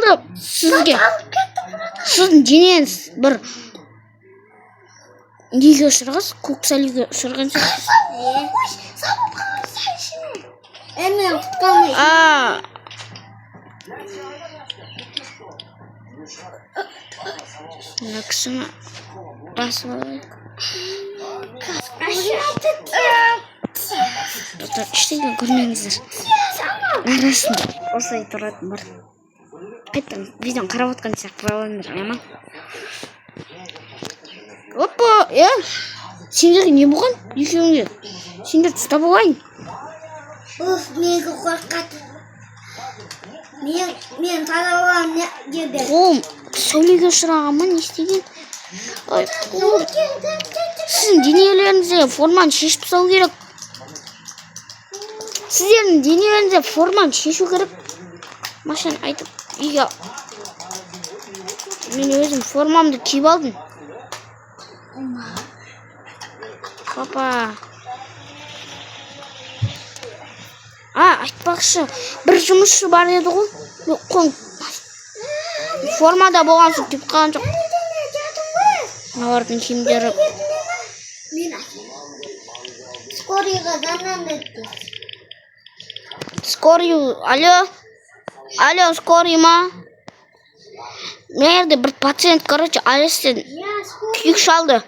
болды сізге? Сіздің денеңіз бір неге ұшырағыз? Көк сәулеге ұшырған сияқтысыз. Мен құтқармай. Мына кісіні басып алайық. Ештеңе көрмеңіздер. Арасында осылай тұратын бар. Қайттан видеоны қарап отқан сияқты болыңдар, аман. Опа, сендерге не болған? Екеуіңе. Сендерді ұстап алайын. Мені қорқады. Мен тарауам деді. Қолым сәулеге ұшыраған ма, не істеген? Сіздің денелеріңізде форманы шешіп тастау керек. Сіздердің денелеріңізде форманы шешу керек. Машина айтып, үйге. Мен өзім формамды киіп алдым. Папа. Айтпақшы, бір жұмысшы бар еді ғой. Формада болған соң киіп қалған жоқ. Олардың киімдері. Скорыйға звондады. Скорый, алло, скорый ма? Мерде бір пациент, арестен күйік шалды.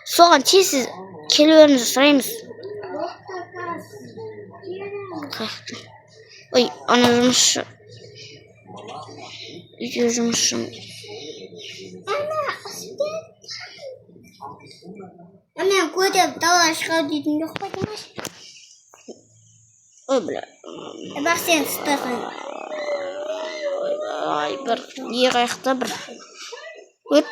Соған тез келуеріңізді сұраймыз. Ой, ана жұмысшы. Үйде жұмысшы. Мен көтеп дала шығау дейтін жоқ қой демаш. Ой, бля. Бар сен ұстасын. Ай, бір не қайықта бір. Өт.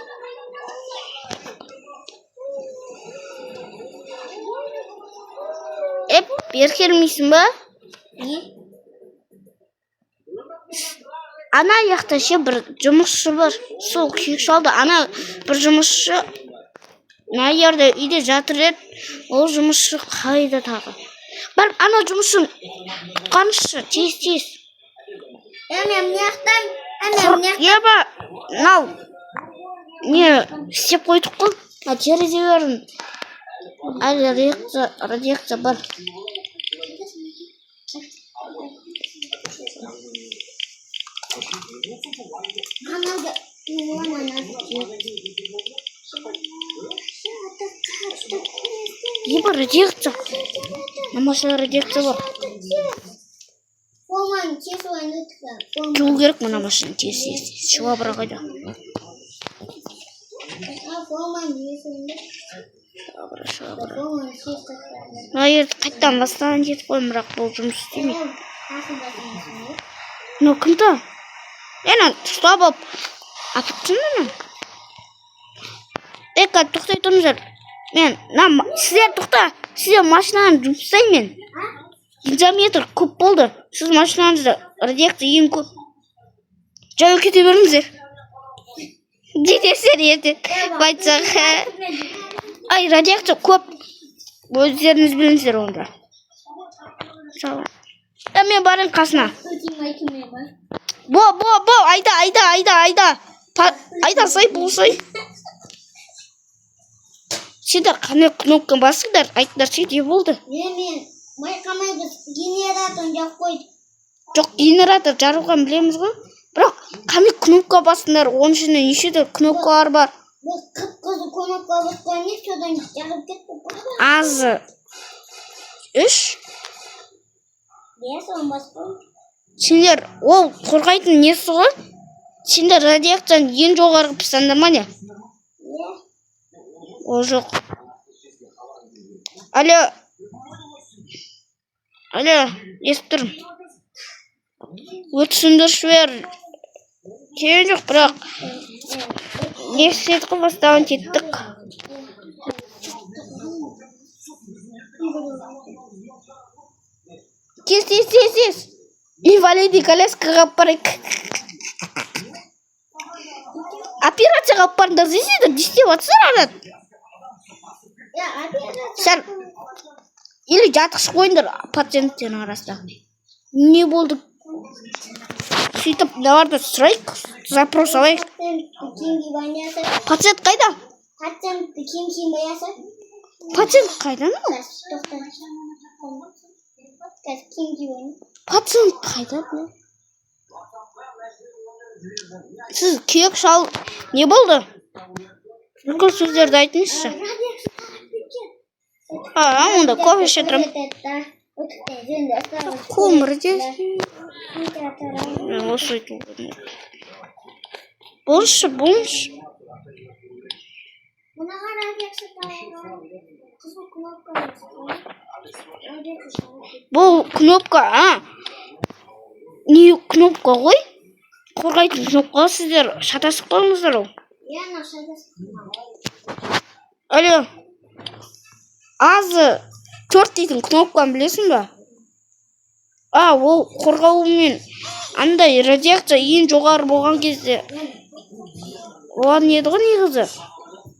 Беркелмейсің ба? Не? Ана яқта ше бір жұмысшы бар. Сол күйік шалды. Ана бір жұмысшы мына жерде үйде жатыр еді. Ол жұмысшы қайда тағы? Бар, ана жұмысшыны құтқарыңызшы, тез. Мен мияқтан. Еба, нау. Не істеп қойдық қой? Терезе берін. Әлі радиация бар. Еба радиация. Машина радиация бар. Форманы тез ойнатқа. Жуу керек мына машина тез. Шыға бірақ айда. Форманы тез ойнатқа. Қайттан бастаған жетіп қойым, бірақ бұл жұмыс істемей. Но кімді? Ұстап алып апыттым мен. Тоқтай тұрыңыздар. Сіздер тоқта. Сіздер машинаны жұмыс істейін мен. Экзаметр көп болды. Сіз машинаңызда радиация ең көп. Жау кете беріңіздер. Жетесіздер ертең. Байтсақ. Ай, радиация көп. Өздеріңіз біліңіздер онда. Мен барың қасына. Бо, айда. Айда, сай, болсай. Сендер қане кнопка басыңдар, айтыңдар не болды? Мен байқамайды, генератор жоқ қойды. Жоқ, генератор жарылған білеміз ғой. Бірақ қане кнопка басыңдар, оның ішінде нешедір кнопкалар бар. Бұл қып-қызы кнопка басқан не, содан жарып кетті. Азы 3. Соны басқан. Сендер, ол қорғайтын несі ғой? Сендер радиацияны ең жоғарғы пысандар ма не? Ол жоқ. Алло, естіп тұрмын. Өт сөндіруші бер. Керек жоқ, бірақ не істедік қой, бастауын теттік. Тез. Инвалидный коляскаға барайық. Операцияға барыңдар десейдер, не істеп жатсыздар ана? Сәл или жатықшы қойыңдар пациенттердің арасында. Не болды? сөйтіп мыналарды сұрайық, запрос алайық. Пациентті киім киіп ойнаса. Пациент қайда? Пациентті киім киіп ойнаса. Пациент қайда? Тоқта. Қазір киім киіп ойна. Пациент қайда? Сіз күйек шал не болды? Бүкіл сөздерді айтыңызшы. Онда кофе іше тұрам. Көмірде. Осы айту. Болшы. Мынаға радиация тауға. Қызыл кнопка. Бұл кнопка, не кнопка ғой? Қорғайтын кнопка, сіздер шатасып қалыңыздар ол. Алло. Азы 4 дейтін кнопканы білесің ба? Ол қорғауымен андай радиация ең жоғары болған кезде оған еді ғой негізі.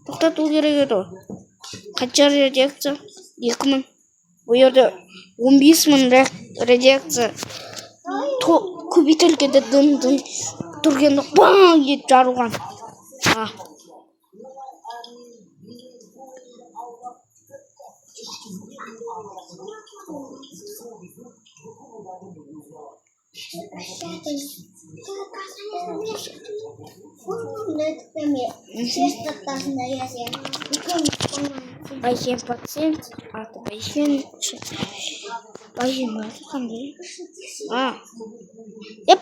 Тоқтату керек еді ғой. Қанша радиация? 2000. Бұл жерде 15.000 радиация. Көбейтілгенде дын тұргенде баң ет жарылған. Байхен пациент, аты Байхен. Байхен аты қандай?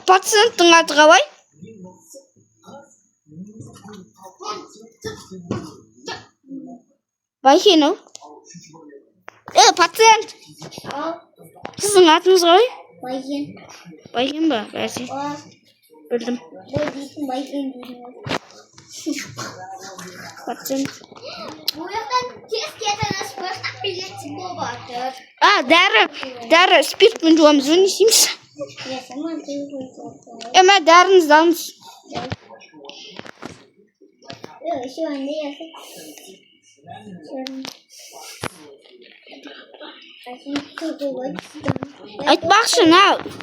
Пациенттің аты қалай? Байхен ау? Пациент! Сіздің атыңыз қалай? Байхен. Байхен ба? Бәсе. Білдім. Байхен. Пациент. Bu yoqdan tez ketamiz, bu yoqdan biletchi bo'lyapti. Дәрі спиртпен жуамыз, не істейміз? Дәріңізді алыңыз. Айтпақшы,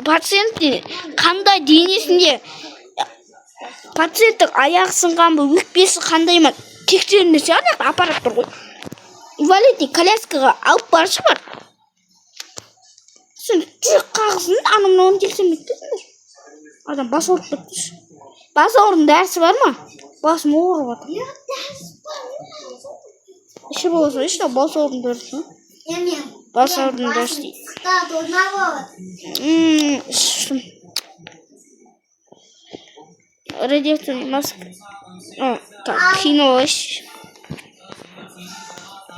пациенттің қандай денесінде пациенттің аяғы сынған ба, өкпесі қандай ма тексерілмесе аппарат тұр ғой. Инвалидный коляскаға алып баршы бар. Сен жүрек қағысын, анымнауын тексермейді. Адам бас ауырып кетті. Бас ауырдың дәрісі бар ма? Басым ауырып отыр. Іші болса, іші бас ауырдың дәрісі. Бас ауырдың дәрісі. Радиация маска. Кино іш.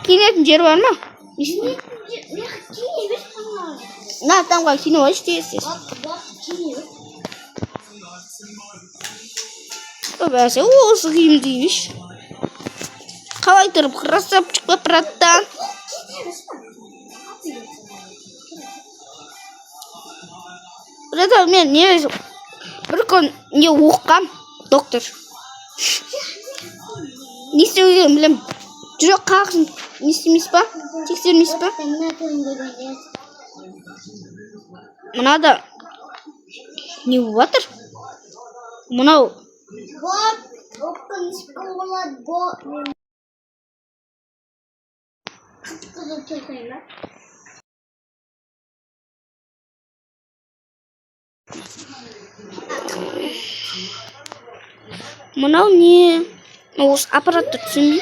Кинетін жер бар ма? Тамға кино іш дейсіз. Бәсе, осы киім дейміш. Қалай тұрып, красавчик па, братан? Братан, мен бір күн не оққам, доктор. Не істеуге білем. Жүрек қағысын не істемес па? Тексермес па? Мынада не болатыр? Мынау мынау не? Осы аппаратты түсінбей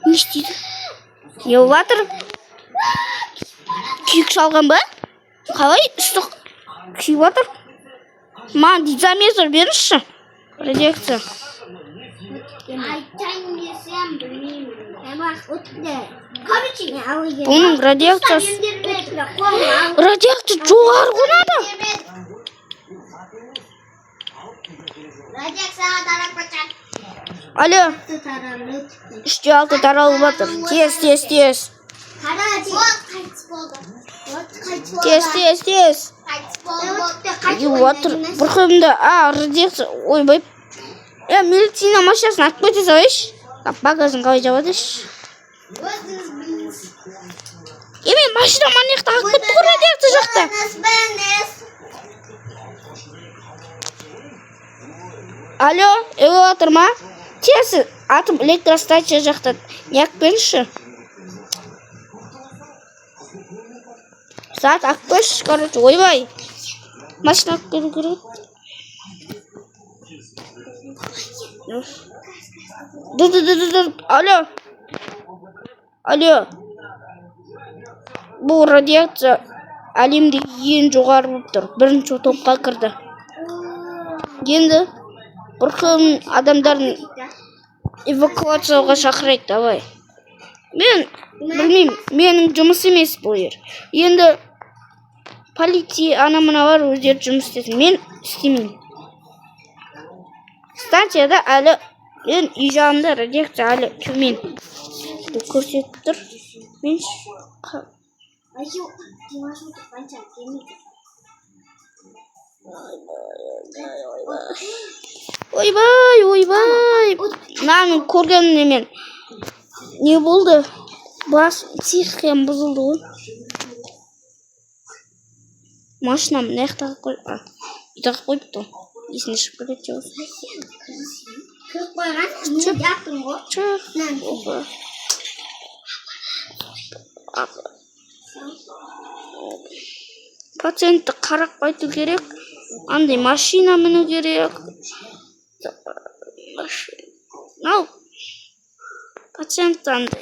не істейді? Не болатыр? Күйік шалған ба? Қалай үсті күйіп отыр? Маған дизаметр беріңізші. Радиация. Бұның радиациясы. Радиация жоғары қонады. Алло. 3-6 таралып жатыр. Тез. Тез. Отыр. Бұрқымда, радиация. Ойбай. Медицина машинасын атып көте салайш. Багажын қалай жабадыш. Мен машина манияқта қақпетті ғой радиация жақта. Алло, эвакуатор ма? Тез атом электростанция жақта неғып беріңізші. Saat akmış короче, ойбай. Машина алып келу керек. Алло. Алло. Бұл радиация әлемде ең жоғары болып тұр. Бірінші топқа кірді. Енді бір күн адамдарын эвакуацияға шақырайық, давай. Мен білмеймін, менің жұмыс емес бұл ер. Енді полиция ана-мына бар, өздері жұмыс істесін. Мен істемеймін. Станцияда әлі, мен үй жағында радиация әлі төмен. Көрсетіп тұр. Мен ойбай. Мынаның көргенімде мен не болды? Бас психикам бұзылды ғой. Машинам мына жақта қойып, бұйтақ қойыпты. Есіне шығып кетеді осы. Кіріп қойған, не яқтың ғой? Пациентті қарап қайту керек. Андай машина міну керек. Нау. Пациентті андай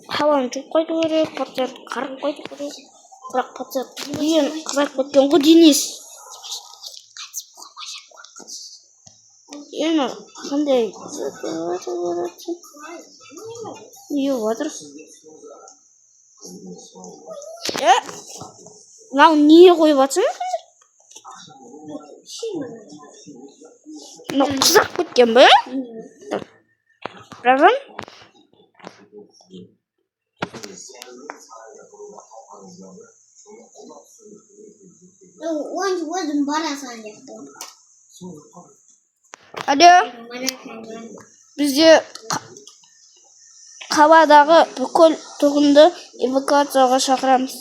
хаваны жұп қайту керек. Пациентті қарап қайту керек. Бірақ пациент ең қызарып кеткен ғой Денис. Енді қандай не отыр? Мынау не қойып жатсың? Мынау қызарып кеткен бе? Правда? Өзім барасың деп. Алло, бізде қаладағы бүкіл тұрғынды эвакуацияға шақырамыз.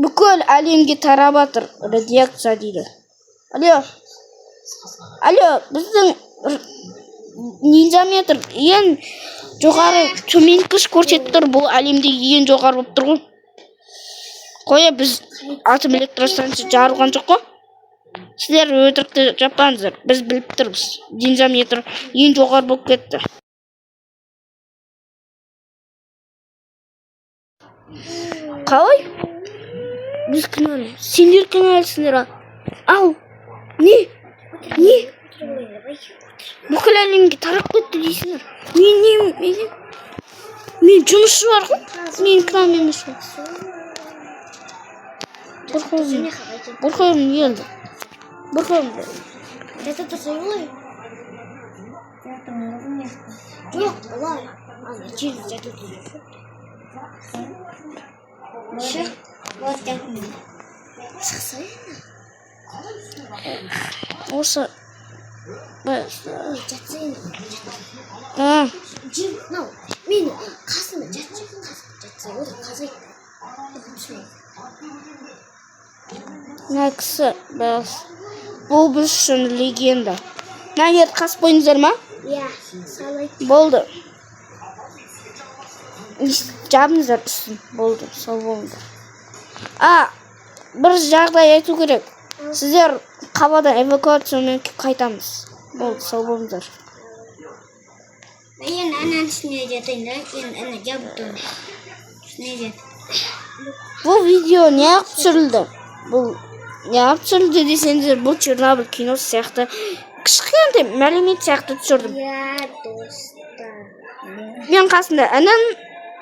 Бүкіл әлемге тарап жатыр радиация дейді. Алло, біздің низометр ең жоғары төменгіш көрсетіп тұр. Бұл әлемде ең жоғары болып тұр ғой. Қоя, біз атом электростанция жарылған жоқ қой. Сіздер өтірікті жаппаңыздар. Біз біліп тұрмыз. Дензометр ең жоғары болып кетті. Қалай? Біз кінәлі. Сендер кінәлісіңдер. Ау, не? Бүкіл әлемге тарап кетті дейсіңдер. Мен жұмысшы бар ғой. Мен кінәлі емес ғой. Бұрқойым елді. Бұрқойым елді. Это тұрса олай? Жоқ, олай. Ана, через жатыр тұрса. Шық, вот жатыр. Шықса ена? Осы. Жатса ена. Нау, мен қасына жатса, ода қазайды. Мына кісі, бұл біз үшін легенда. Мына қас бойыңыздар ма? Иә, салай. Болды. Жабыңыздар үстін. Болды, сау болыңдар. Бір жағдай айту керек. Сіздер қаладан эвакуациямен қайтамыз. Болды, сау болыңдар. Мен анан ішіне жатайын да, мен жабыттым. Ішіне жат. Бұл видео неғып түсірілді? Бұл неғып түсірілді десеңіздер, бұл Чернобыль киносы сияқты кішкентай мәлімет сияқты түсірдім. Иә, достар. Мен қасында інім,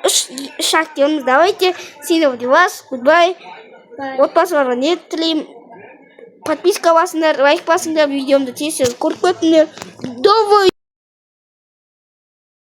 үш актеріміз. Давайте, see вас, goodbye. Отбасыларға не тілеймін. Подписка басыңдар, лайк басыңдар, видеомды тез көріп кетіңдер. Давай!